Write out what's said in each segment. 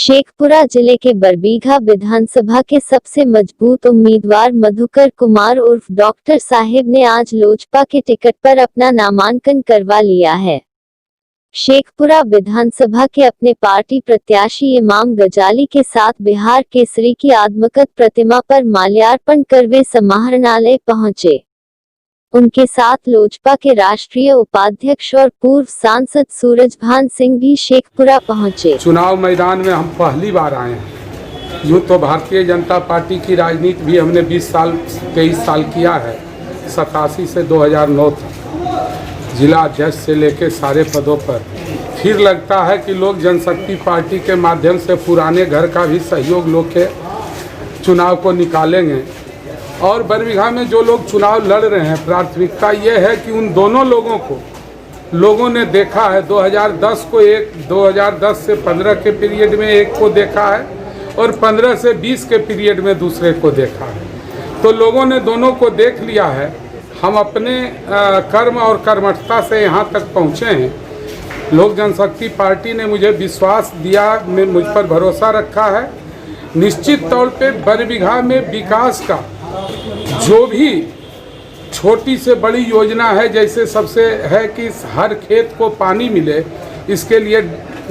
शेखपुरा जिले के बरबीघा विधानसभा के सबसे मजबूत उम्मीदवार मधुकर कुमार उर्फ डॉक्टर साहिब ने आज लोजपा के टिकट पर अपना नामांकन करवा लिया है। शेखपुरा विधानसभा के अपने पार्टी प्रत्याशी इमाम गजाली के साथ बिहार केसरी की आदमकद प्रतिमा पर माल्यार्पण कर वे समाहरणालय पहुंचे। उनके साथ लोजपा के राष्ट्रीय उपाध्यक्ष और पूर्व सांसद सूरजभान सिंह भी शेखपुरा पहुंचे। चुनाव मैदान में हम पहली बार आए हैं। यूँ तो भारतीय जनता पार्टी की राजनीति भी हमने 23 साल किया है। 87 से 2009 तक जिला अध्यक्ष से लेकर सारे पदों पर। फिर लगता है कि लोक जनशक्ति पार्टी के माध्यम से पुराने घर का भी सहयोग लोग के चुनाव को निकालेंगे। और बरबीघा में जो लोग चुनाव लड़ रहे हैं, प्राथमिकता ये है कि उन दोनों लोगों को लोगों ने देखा है। 2010 को एक, 2010 से 15 के पीरियड में एक को देखा है और 15 से 20 के पीरियड में दूसरे को देखा है। तो लोगों ने दोनों को देख लिया है। हम अपने कर्म और कर्मठता से यहाँ तक पहुँचे हैं। लोक जनशक्ति पार्टी ने मुझे विश्वास दिया, मुझ पर भरोसा रखा है। निश्चित तौर पे बरबीघा में विकास का जो भी छोटी से बड़ी योजना है, जैसे सबसे है कि हर खेत को पानी मिले, इसके लिए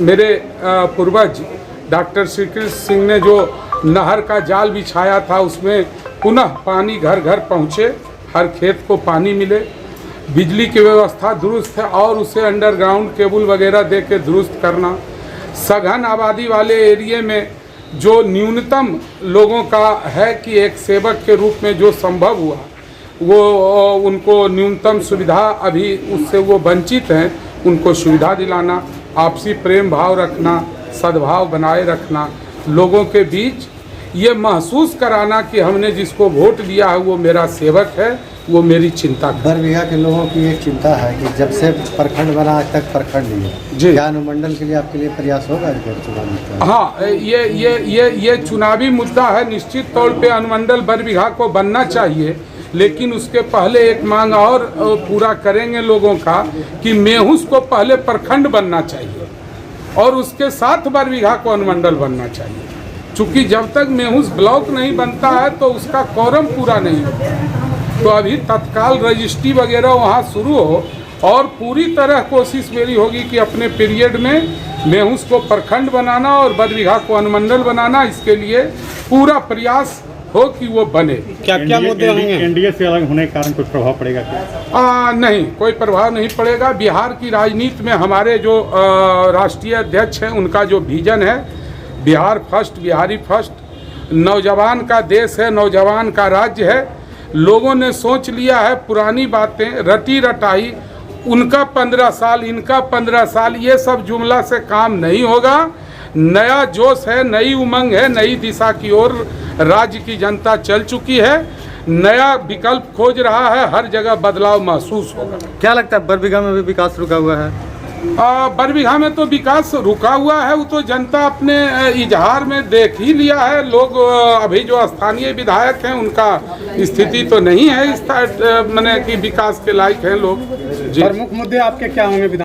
मेरे पूर्वज डॉक्टर श्री कृष्ण सिंह ने जो नहर का जाल बिछाया था, उसमें पुनः पानी घर घर पहुँचे, हर खेत को पानी मिले। बिजली की व्यवस्था दुरुस्त है और उसे अंडरग्राउंड केबल वगैरह दे के दुरुस्त करना। सघन आबादी वाले एरिए में जो न्यूनतम लोगों का है कि एक सेवक के रूप में जो संभव हुआ, वो उनको न्यूनतम सुविधा अभी उससे वो वंचित हैं, उनको सुविधा दिलाना, आपसी प्रेम भाव रखना, सद्भाव बनाए रखना, लोगों के बीच ये महसूस कराना कि हमने जिसको वोट दिया है वो मेरा सेवक है, वो मेरी चिंता है। बरबीघा के लोगों की एक चिंता है कि जब से प्रखंड बना आज तक प्रखंड नहीं है जी, क्या अनुमंडल के लिए आपके लिए प्रयास होगा चुनाव? हाँ, ये चुनावी मुद्दा है। निश्चित तौर पे अनुमंडल बरबीघा को बनना चाहिए, लेकिन उसके पहले एक मांग और पूरा करेंगे लोगों का कि मेहुस को पहले प्रखंड बनना चाहिए और उसके साथ बरबीघा को अनुमंडल बनना चाहिए। चूँकि जब तक मेहुस ब्लॉक नहीं बनता है तो उसका कोरम पूरा नहीं होता। तो अभी तत्काल रजिस्ट्री वगैरह वहाँ शुरू हो और पूरी तरह कोशिश मेरी होगी कि अपने पीरियड में मेहुस को प्रखंड बनाना और बरबीघा को अनुमंडल बनाना, इसके लिए पूरा प्रयास हो कि वो बने। क्या मुद्दे होंगे? एनडीए से अलग होने के कारण कुछ प्रभाव पड़ेगा क्या? नहीं, कोई प्रभाव नहीं पड़ेगा। बिहार की राजनीति में हमारे जो राष्ट्रीय अध्यक्ष हैं, उनका जो विजन है, बिहार फर्स्ट, बिहारी फर्स्ट, नौजवान का देश है, नौजवान का राज्य है। लोगों ने सोच लिया है, पुरानी बातें रटी रटाई, उनका 15 साल, इनका 15 साल, ये सब जुमला से काम नहीं होगा। नया जोश है, नई उमंग है, नई दिशा की ओर राज्य की जनता चल चुकी है। नया विकल्प खोज रहा है, हर जगह बदलाव महसूस होगा। क्या लगता है बरबीघा में भी विकास रुका हुआ है? बरबीघा में तो विकास रुका हुआ है, वो तो जनता अपने इजहार में देख ही लिया है। लोग अभी जो स्थानीय विधायक हैं उनका स्थिति तो नहीं है इस माने कि विकास के लायक हैं लोग। प्रमुख मुद्दे आपके क्या होंगे?